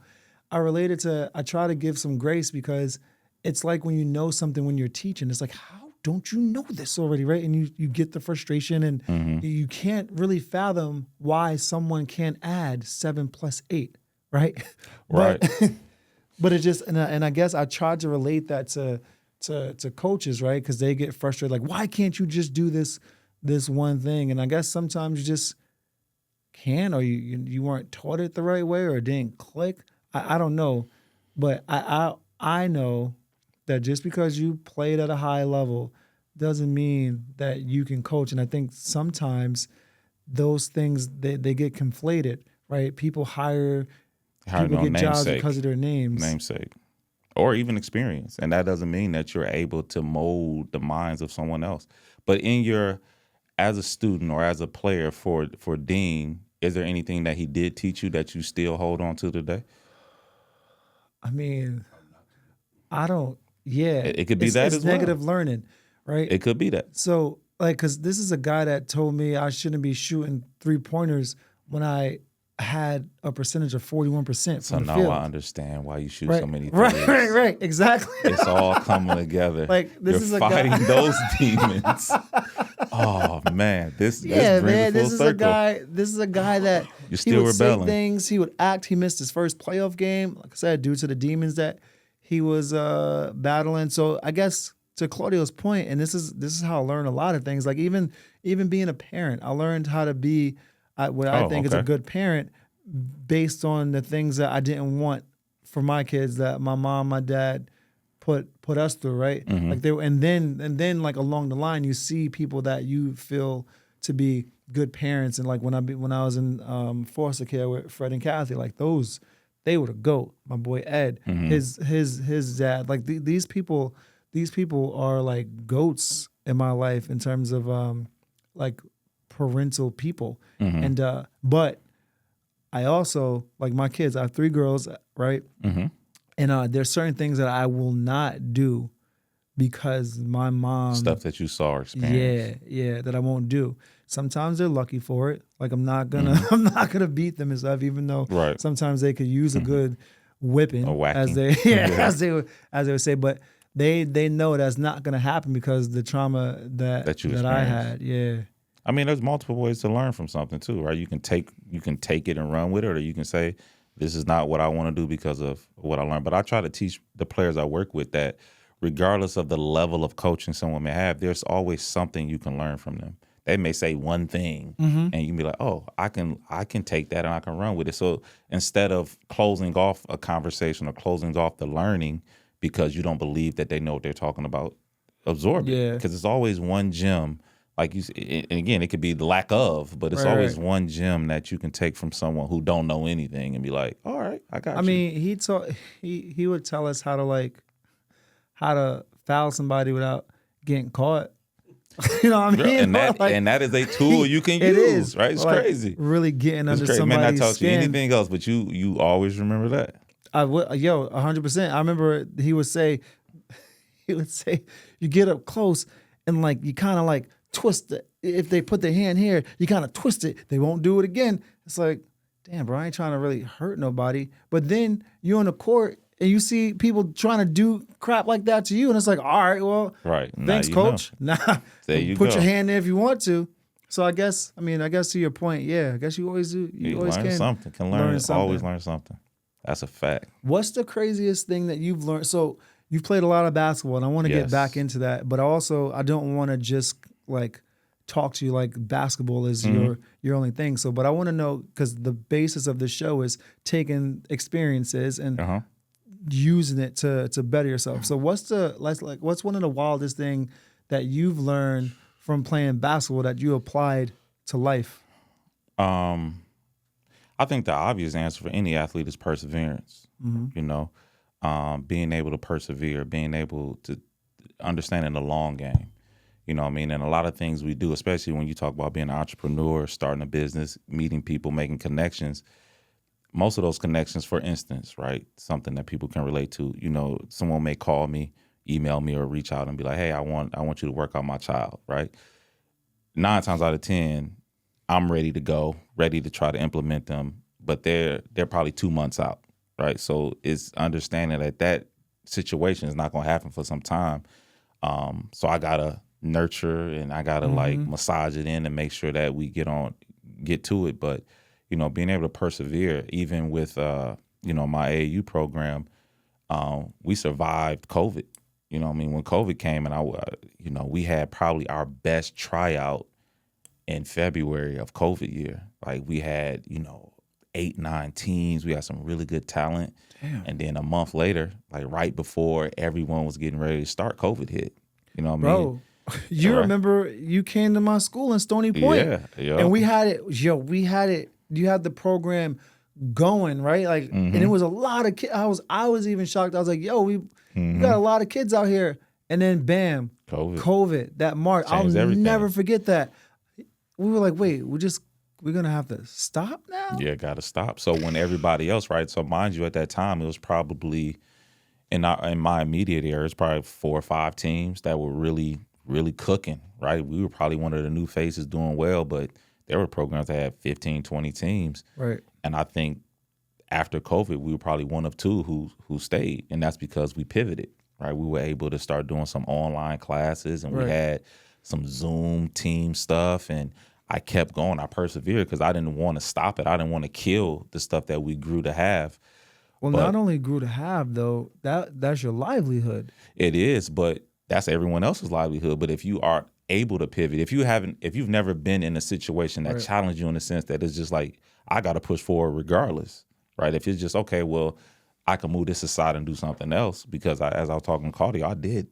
I try to give some grace, because it's like when you know something when you're teaching, it's like, how don't you know this already, right? And you get the frustration, and you can't really fathom why someone can't add 7 + 8, right? Right. But it just, and I guess I tried to relate that to coaches, right? Because they get frustrated, like, why can't you just do this one thing? And I guess sometimes you just can't, or you weren't taught it the right way, or it didn't click. I don't know, but I know that just because you played at a high level doesn't mean that you can coach. And I think sometimes those things, they get conflated, right? People get jobs because of their names. Namesake. Or even experience. And that doesn't mean that you're able to mold the minds of someone else. But as a student or as a player for Dean, is there anything that he did teach you that you still hold on to today? I mean, I don't. Yeah, it could be that as well. Negative learning, right? It could be that. So, because this is a guy that told me I shouldn't be shooting 3-pointers when I had a percentage of 41% from the field. So now I understand why you shoot so many threes. Right, exactly. It's all coming together. You're fighting those demons. Oh man, this brings it full circle. This is a guy that You're still rebelling. Say things. He would act. He missed his first playoff game, like I said, due to the demons that he was battling. So I guess to Claudio's point, and this is how I learned a lot of things. Like even being a parent, I learned how to be what I think is a good parent, based on the things that I didn't want for my kids that my mom, my dad put us through, right? Like and then like along the line, you see people that you feel to be good parents, and like when I was in foster care with Fred and Kathy, like those, they were the GOAT. My boy Ed, his dad, like these people are like GOATs in my life in terms of like parental people, and but I also, like my kids, I have 3 girls, right? And there's certain things that I will not do because my mom, Stuff that you saw or experienced. yeah, that I won't do. Sometimes they're lucky for it. Like I'm not gonna beat them and stuff, even though Right. sometimes they could use a good whipping, A whacking. as they would say. But they know that's not gonna happen because the trauma that you I experienced. had. Yeah. I mean, there's multiple ways to learn from something too, right? You can take it and run with it, or you can say, this is not what I want to do because of what I learned. But I try to teach the players I work with that regardless of the level of coaching someone may have, there's always something you can learn from them. They may say one thing and you can be like, oh, I can take that and I can run with it. So instead of closing off a conversation or closing off the learning because you don't believe that they know what they're talking about, absorb it. Because it's always one gem. Like you, and again, it could be the lack of, but it's always one gem that you can take from someone who don't know anything and be like, "All right, I got you." I mean, he would tell us how to foul somebody without getting caught. You know what I mean? And that is a tool you can use. It is, right? It's like, crazy. Really getting under It's crazy. somebody's Man, I taught skin. you anything else, but you always remember that. I would, 100%. I remember he would say, you get up close and like you kind of like twist it. If they put their hand here, you kind of twist it. They won't do it again. It's like, damn, bro, I ain't trying to really hurt nobody. But then you're on the court and you see people trying to do crap like that to you, and it's like, all right, well, thanks, coach. Know. Nah, there you put go. your hand there if you want to. So I guess to your point, yeah, I guess you always do. You always learn something. Always learn something. That's a fact. What's the craziest thing that you've learned? So you've played a lot of basketball, and I want to get back into that, but also I don't want to just like talk to you like basketball is your only thing. So, but I want to know, because the basis of the show is taking experiences and using it to better yourself. So what's one of the wildest thing that you've learned from playing basketball that you applied to life? I think the obvious answer for any athlete is perseverance. You know, being able to persevere, being able to understand in the long game. You know what I mean? And a lot of things we do, especially when you talk about being an entrepreneur, starting a business, meeting people, making connections, most of those connections, for instance, right, something that people can relate to, you know, someone may call me, email me, or reach out and be like, hey, I want you to work on my child, right? 9 times out of 10, I'm ready to go, ready to try to implement them, but they're probably 2 months out, right? So it's understanding that situation is not going to happen for some time. So I got to nurture and I gotta like massage it in and make sure that we get to it. But you know, being able to persevere, even with you know, my AAU program, we survived COVID. You know what I mean? When COVID came and you know, we had probably our best tryout in February of COVID year. Like we had, you know, 8, 9 teams. We had some really good talent. Damn. And then a month later, like right before everyone was getting ready to start, COVID hit. You know what I mean? Bro, you remember you came to my school in Stony Point. Yeah. And we had it. You had the program going, right? Like, and it was a lot of kids. I was even shocked. I was like, yo, we got a lot of kids out here. And then bam, COVID that March. I'll never forget that. We were like, wait, we're gonna have to stop now? Yeah, gotta stop. So when everybody else, right? So mind you, at that time, it was probably in my immediate area, it's probably 4 or 5 teams that were really cooking, right? We were probably one of the new faces doing well, but there were programs that had 15, 20 teams. Right. And I think after COVID, we were probably one of 2 who stayed. And that's because we pivoted, right? We were able to start doing some online classes and we had some Zoom team stuff. And I kept going. I persevered because I didn't want to stop it. I didn't want to kill the stuff that we grew to have. Well, not only grew to have, though, that's your livelihood. It is, but that's everyone else's livelihood. But if you are able to pivot. If you've never been in a situation that challenged you in the sense that it's just like, I got to push forward regardless, right? If it's just, okay, well, I can move this aside and do something else, because as I was talking to Cardi, I did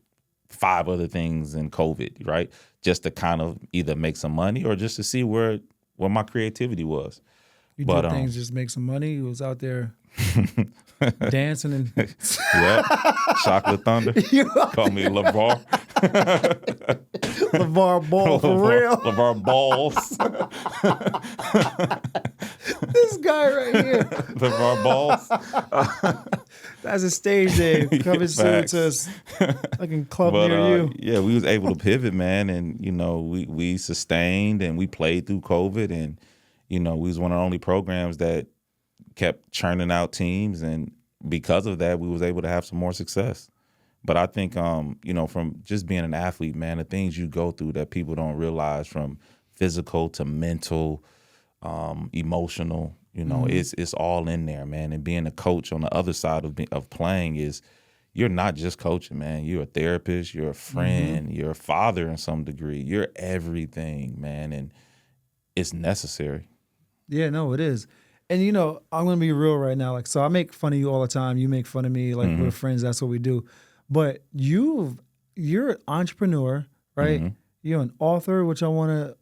5 other things in COVID, right? Just to kind of either make some money or just to see where my creativity was. You did things just make some money. You was out there dancing and yeah, Chocolate Thunder. Call me LeVar. LeVar Ball for real. LeVar Balls. This guy right here. LeVar Balls. That's a stage name. Coming soon to us. Fucking club near you. Yeah, we was able to pivot, man, and we sustained and we played through COVID, and we was one of the only programs that kept churning out teams, and because of that, we was able to have some more success. But I think, from just being an athlete, man, the things you go through that people don't realize, from physical to mental, emotional, it's all in there, man. And being a coach on the other side of playing is, you're not just coaching, man. You're a therapist, you're a friend, you're a father in some degree. You're everything, man, and it's necessary. Yeah, no, it is. And I'm gonna be real right now. Like, so I make fun of you all the time. You make fun of me. Like, we're friends. That's what we do. But you're an entrepreneur, right? You're an author, which I wanna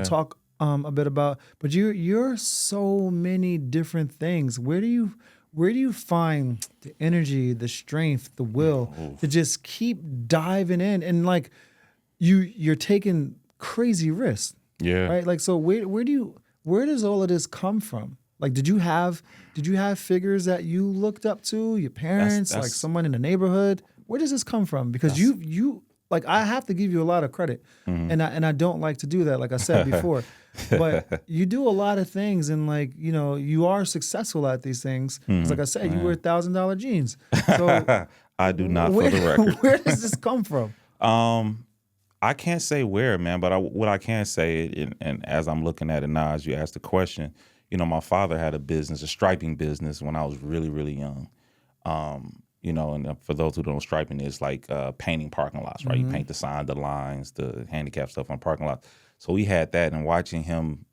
talk a bit about. But you're so many different things. Where do you find the energy, the strength, the will to just keep diving in? And like, you're taking crazy risks. Yeah. Right. Like, so where does all of this come from? Like, did you have figures that you looked up to, your parents, that's like someone in the neighborhood? Where does this come from? Because you like, I have to give you a lot of credit, and I don't like to do that, like I said before, but you do a lot of things, and like, you are successful at these things. 'Cause like I said, you wear $1,000 jeans. So I do not, for the record. Where does this come from? I can't say where, man, but what I can say, and as I'm looking at it now, as you asked the question, my father had a striping business when I was really, really young. And for those who don't, striping is like painting parking lots, right? You paint the sign, the lines, the handicap stuff on parking lots. So we had that, and watching him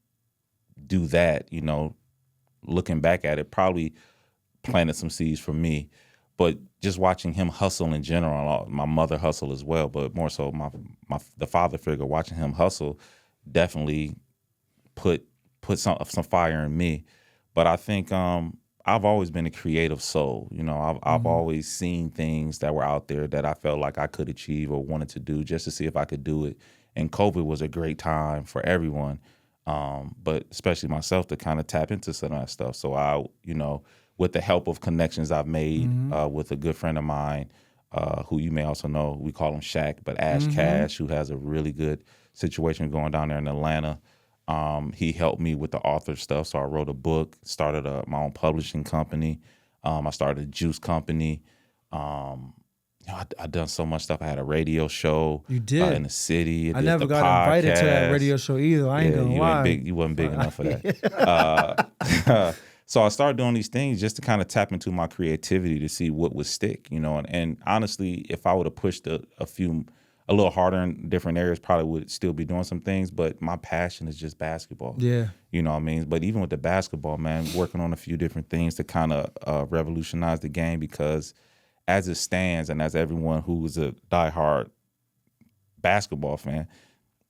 do that, looking back at it, probably planted some seeds for me. But just watching him hustle in general, my mother hustle as well, but more so the father figure, watching him hustle definitely put some fire in me. But I think I've always been a creative soul. I've always seen things that were out there that I felt like I could achieve or wanted to do, just to see if I could do it. And COVID was a great time for everyone, but especially myself, to kind of tap into some of that stuff. So I, with the help of connections I've made with a good friend of mine, who you may also know, we call him Shaq, but Ash Cash, who has a really good situation going down there in Atlanta. He helped me with the author stuff, so I wrote a book, started my own publishing company. I started a juice company. I've done so much stuff. I had a radio show. You did in the city. I never got invited to that radio show either. I ain't gonna lie. You wasn't big enough for that. So I started doing these things just to kind of tap into my creativity to see what would stick, And honestly, if I would have pushed a little harder in different areas, probably would still be doing some things. But my passion is just basketball. Yeah. You know what I mean? But even with the basketball, man, working on a few different things to kind of revolutionize the game, because as it stands, and as everyone who is a diehard basketball fan,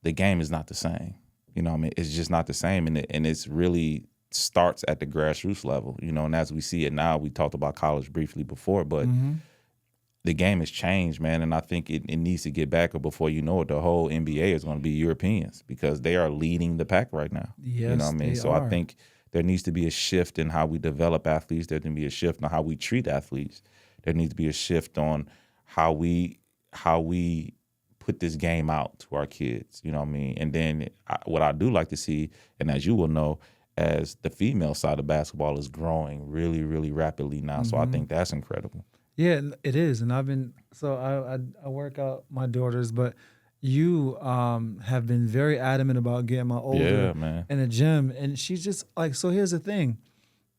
the game is not the same. You know what I mean? It's just not the same. And it's really starts at the grassroots level, and as we see it now, we talked about college briefly before, but the game has changed, man, and I think it needs to get back, or before you know it, the whole NBA is going to be Europeans, because they are leading the pack right now. Yes, you know what I mean? So are. I think there needs to be a shift in how we develop athletes. There needs to be a shift on how we treat athletes. There needs to be a shift on how we put this game out to our kids, you know what I mean? And then what I do like to see, and as you will know, as the female side of basketball is growing really, really rapidly now. So I think that's incredible. Yeah, it is. And I work out my daughters, but you have been very adamant about getting my older in the gym. And she's just like, so here's the thing.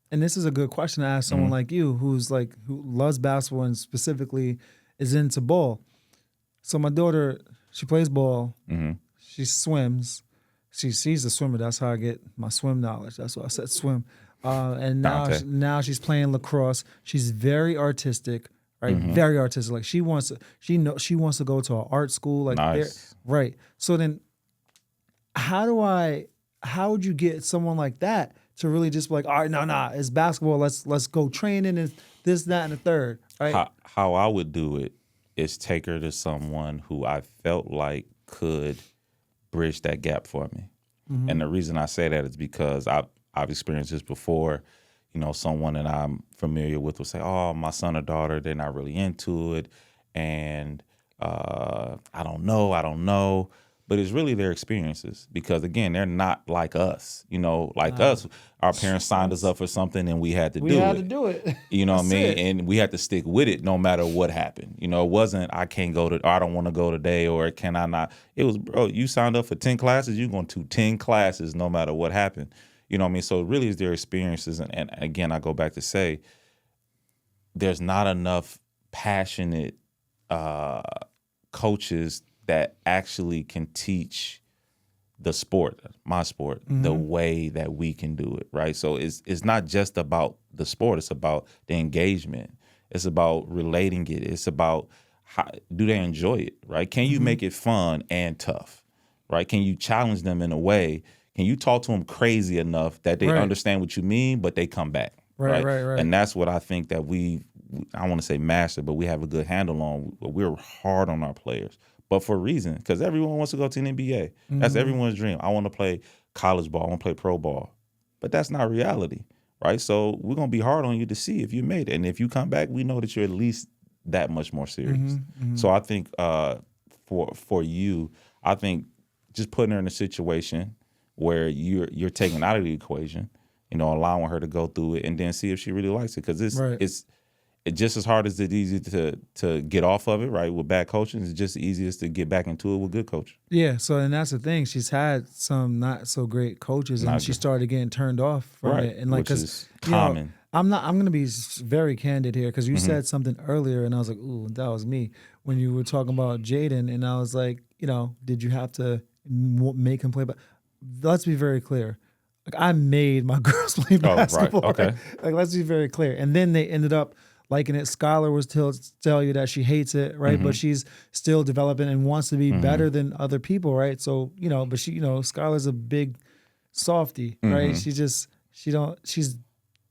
And this is a good question to ask someone like you, who loves basketball and specifically is into ball. So my daughter, she plays ball. She swims. She's a swimmer. That's how I get my swim knowledge. That's why I said swim. And Dante. now she's playing lacrosse. She's very artistic, right? Very artistic. Like she wants to go to an art school. Like Nice. right. So then, how would you get someone like that to really just be like, all right, no, it's basketball. Let's go training and this, that, and the third. Right. How I would do it is take her to someone who I felt like could bridge that gap for me. And the reason I say that is because I've experienced this before. You know, someone that I'm familiar with will say, "Oh, my son or daughter, they're not really into it, and I don't know." But it's really their experiences because, again, they're not like us. You know, like us, our parents signed us up for something and we had to do it. We had to do it. You know what I That's mean? it. And we had to stick with it no matter what happened. You know, it wasn't I can't go to, or I don't want to go today, or can I not? It was, bro, you signed up for 10 classes, you're going to 10 classes no matter what happened. You know what I mean? So it really is their experiences. And again, I go back to say, there's not enough passionate coaches that actually can teach the sport, my sport, the way that we can do it, right? So it's not just about the sport. It's about the engagement. It's about relating it. It's about how do they enjoy it, right? Can you make it fun and tough, right? Can you challenge them in a way? Can you talk to them crazy enough that they Right. understand what you mean, but they come back, Right. And that's what I think that I want to say master, but we have a good handle on. We're hard on our players, but for a reason, because everyone wants to go to an NBA. That's everyone's dream. I want to play college ball. I want to play pro ball, but that's not reality, right? So we're gonna be hard on you to see if you made it, and if you come back, we know that you're at least that much more serious. So I think for you, I think just putting her in a situation where you're taken out of the equation, you know, allowing her to go through it, and then see if she really likes it, because it's just as hard as it's easy to get off of it, right? With bad coaching, it's just easiest to get back into it with good coaching. Yeah, so and that's the thing. She's had some not so great coaches, and Not she good. started getting turned off from Right, it. And like, which because is common. I'm going to be very candid here because you said something earlier, and I was like, "Ooh, that was me." When you were talking about Jaden, and I was like, did you have to make him play? But let's be very clear. Like, I made my girls play Oh, right, basketball. okay. Right? Like, let's be very clear. And then they ended up liking it. Skylar was tell you that she hates it, right? But she's still developing and wants to be better than other people, right? So, but she, Skylar's a big softie, right? She's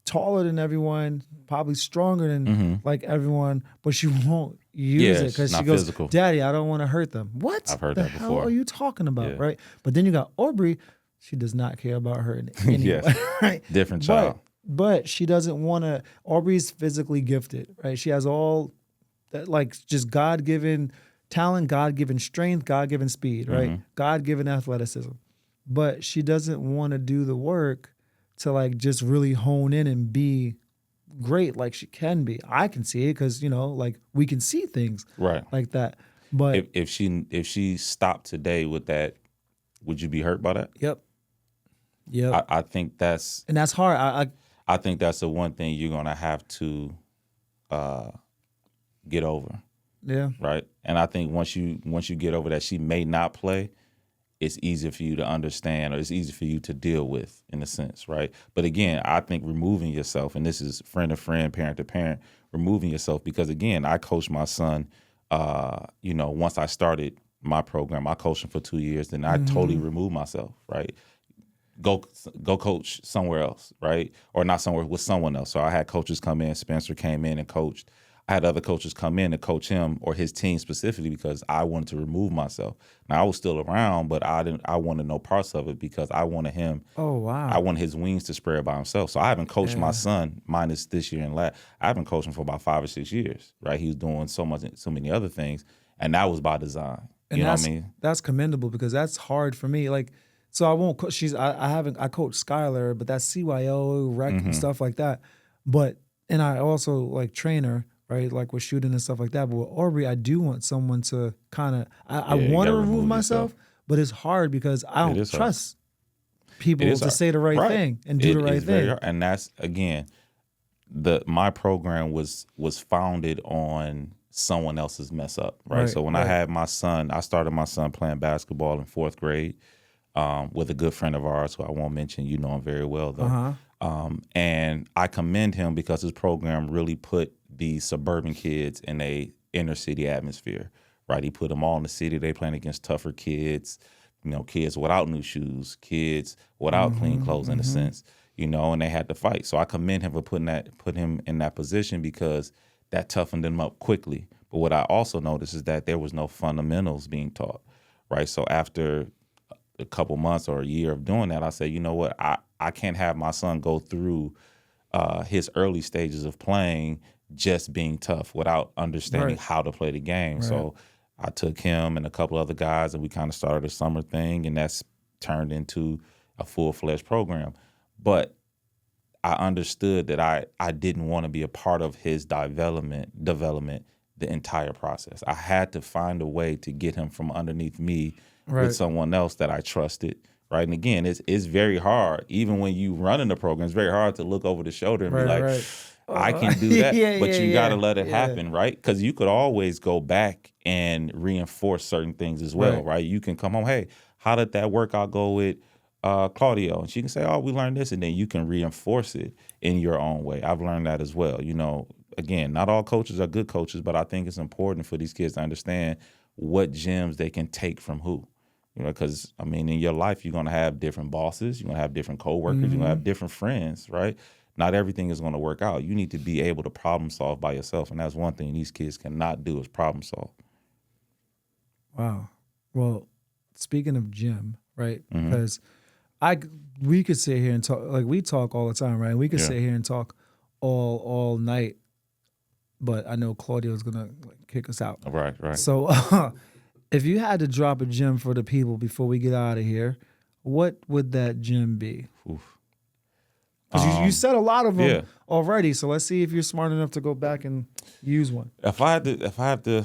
taller than everyone, probably stronger than like everyone, but she won't use it she's because she not goes, physical. "Daddy, I don't want to hurt them." What? I've heard the that hell before. are you talking about, Yeah. right? But then you got Aubrey. She does not care about her in any Yes. way, right? Different child. But she doesn't want to. Aubrey's physically gifted, right? She has all that, like, just God-given talent, God-given strength, God-given speed, right? God-given athleticism. But she doesn't want to do the work to, like, just really hone in and be great like she can be. I can see it because, like, we can see things Right. like that. But If she stopped today with that, would you be hurt by that? yep. I think that's And that's hard. I think that's the one thing you're gonna have to get over, Yeah. right? And I think once you get over that, she may not play. It's easier for you to understand, or it's easier for you to deal with, in a sense, right? But again, I think removing yourself, and this is friend to friend, parent to parent, removing yourself, because again, I coached my son. Once I started my program, I coached him for 2 years, then I totally removed myself, right? Go coach somewhere else, right? Or not somewhere, with someone else. So I had coaches come in. Spencer came in and coached. I had other coaches come in and coach him or his team specifically because I wanted to remove myself. Now I was still around, but I wanted no parts of it because I wanted him. Oh, wow. I wanted his wings to spread by himself. So I haven't coached my son, minus this year and last. I haven't coached him for about 5 or 6 years, right? He was doing so many other things, and that was by design. You know what I mean? That's commendable because that's hard for me. Like, so I won't. I coach Skylar, but that's CYO, rec, and stuff like that. And I also like train her, right? Like with shooting and stuff like that. But with Aubrey, I do want someone to kind of. I you want to gotta remove remove myself, but it's hard because I don't is hard. trust people It is to hard. say the right thing and do the right It's very thing. hard. And that's, again, my program was founded on someone else's mess up, right? So when I had my son, I started my son playing basketball in 4th grade with a good friend of ours who I won't mention. You know him very well, though. And I commend him because his program really put the suburban kids in a inner city atmosphere, right? He put them all in the city. They playing against tougher kids, kids without new shoes, kids without clean clothes in a sense, and they had to fight. So I commend him for put him in that position because that toughened them up quickly. But what I also noticed is that there was no fundamentals being taught, right? So after a couple months or a year of doing that, I said, you know what, I can't have my son go through his early stages of playing just being tough without understanding how to play the game. Right. So I took him and a couple other guys and we kind of started a summer thing, and that's turned into a full-fledged program. But I understood that I didn't want to be a part of his development the entire process. I had to find a way to get him from underneath me with someone else that I trusted, right? And again, it's very hard. Even when you run in the program, it's very hard to look over the shoulder and be like, I can do that, but you got to let it happen, right? Because you could always go back and reinforce certain things as well, right? You can come home, hey, how did that workout go with Claudio? And she can say, oh, we learned this, and then you can reinforce it in your own way. I've learned that as well. Again, not all coaches are good coaches, but I think it's important for these kids to understand what gems they can take from who. Because, in your life, you're going to have different bosses, you're going to have different coworkers, you're going to have different friends, right? Not everything is going to work out. You need to be able to problem solve by yourself, and that's one thing these kids cannot do is problem solve. Wow. Well, speaking of gym, right? Because we could sit here and talk, like we talk all the time, right? We could sit here and talk all night, but I know Claudio's gonna kick us out. Right. So if you had to drop a gem for the people before we get out of here, what would that gem be? Because you said a lot of them already, so let's see if you're smart enough to go back and use one. If I have to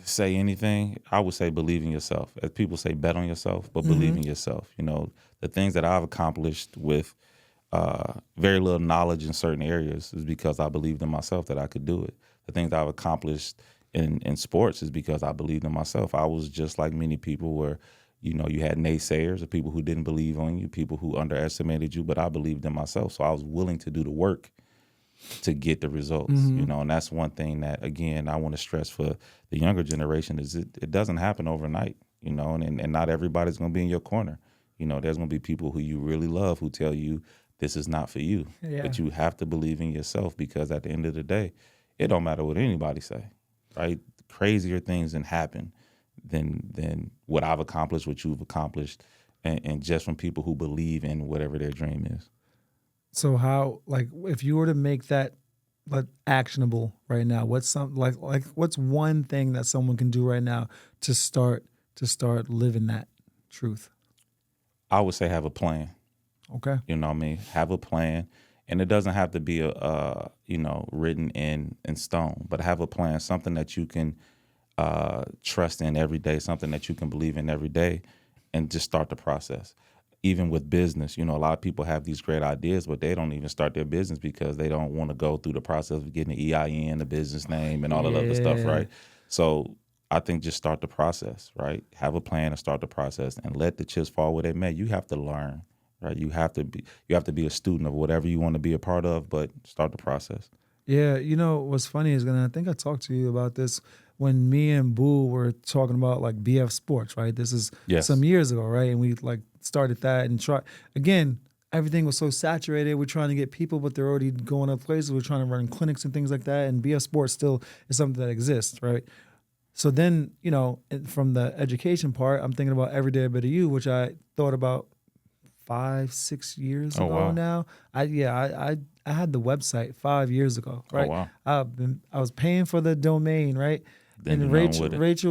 say anything, I would say believe in yourself. As people say, bet on yourself, but believe in yourself. The things that I've accomplished with very little knowledge in certain areas is because I believed in myself that I could do it. The things I've accomplished in sports is because I believed in myself. I was just like many people where, you had naysayers, or people who didn't believe on you, people who underestimated you, but I believed in myself. So I was willing to do the work to get the results, and that's one thing that, again, I want to stress for the younger generation is it doesn't happen overnight, and not everybody's going to be in your corner. There's going to be people who you really love who tell you this is not for you, but you have to believe in yourself, because at the end of the day, it don't matter what anybody say, right? Crazier things than happen than what I've accomplished, what you've accomplished, and just from people who believe in whatever their dream is. So how, if you were to make that actionable right now, what's what's one thing that someone can do right now to start living that truth? I would say have a plan. Okay. You know what I mean? Have a plan. And it doesn't have to be written in stone, but have a plan, something that you can trust in every day, something that you can believe in every day, and just start the process. Even with business, a lot of people have these great ideas, but they don't even start their business because they don't want to go through the process of getting the EIN, the business name, and all that other stuff, right? So I think just start the process, right? Have a plan and start the process, and let the chips fall where they may. You have to learn, right? You have to be a student of whatever you want to be a part of, but start the process. Yeah, what's funny is, I think I talked to you about this when me and Boo were talking about BF Sports, right? This is some years ago, right? And we started that and again, everything was so saturated. We're trying to get people, but they're already going up places. We're trying to run clinics and things like that. And BF Sports still is something that exists, right? So then, from the education part, I'm thinking about Every Day a Better You, which I thought about 5-6 years ago now. I had the website 5 years ago, right? Oh, wow. I was paying for the domain, right? Then and Rachel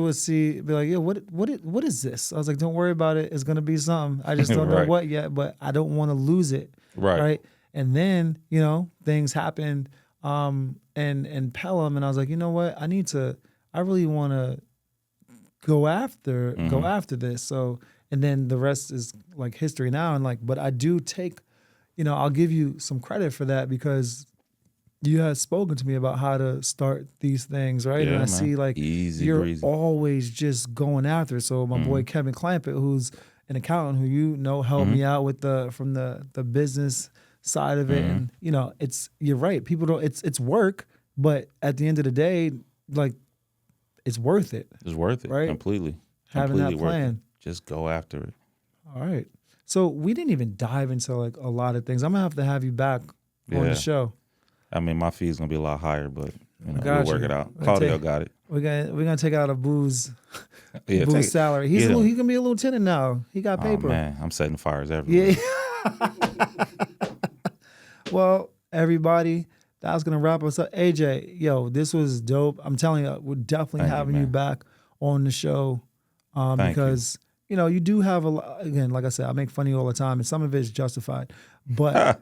would be like, yeah, what is this? I was like, don't worry about it. It's gonna be something. I just don't know what yet, but I don't want to lose it. Right. And then, things happened and Pelham, and I was like, you know what? I really want to go after this. So, and then the rest is history now. And but I do take, I'll give you some credit for that, because you had spoken to me about how to start these things, right? Yeah, And I man. see like Easy you're breezy. always just going after it. So my boy Kevin Clampett, who's an accountant who you know helped me out with from the business side of it, and you're right. People don't. It's work, but at the end of the day, like it's worth it. It's worth it. Right? Completely. Having that Completely worth it. plan. Just go after it. All right. So we didn't even dive into like a lot of things. I'm gonna have you back on Yeah. the show. I mean, my fee's gonna be a lot higher, but we'll Got work you. it out. We'll Claudio take- got it. We're gonna take out a booze Yeah, booze salary. He's get him. he can be a lieutenant now. He got Oh paper. man, I'm setting fires everywhere. Yeah. Well, everybody, that's gonna wrap us up. AJ, yo, this was dope. I'm telling you, we're definitely Thank you, having you man. back on the show Thank you. because you do have a lot. Again, like I said, I make fun of you all the time, and some of it is justified, but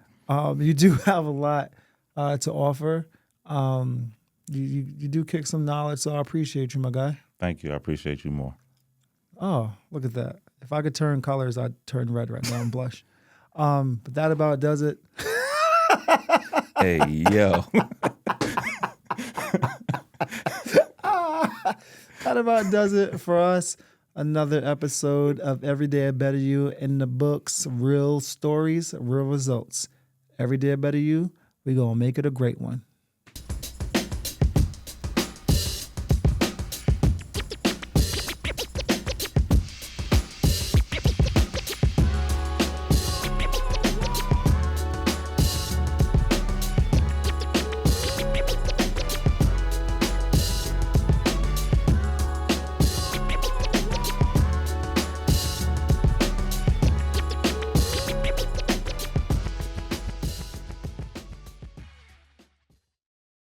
you do have a lot to offer. You do kick some knowledge, so I appreciate you, my guy. Thank you. I appreciate you more. Oh, look at that. If I could turn colors, I'd turn red right now and blush. But that about does it. Hey, yo. That about does it for us. Another episode of Every Day a Better You in the books. Real stories, real results. Every day a better you. We gonna make it a great one.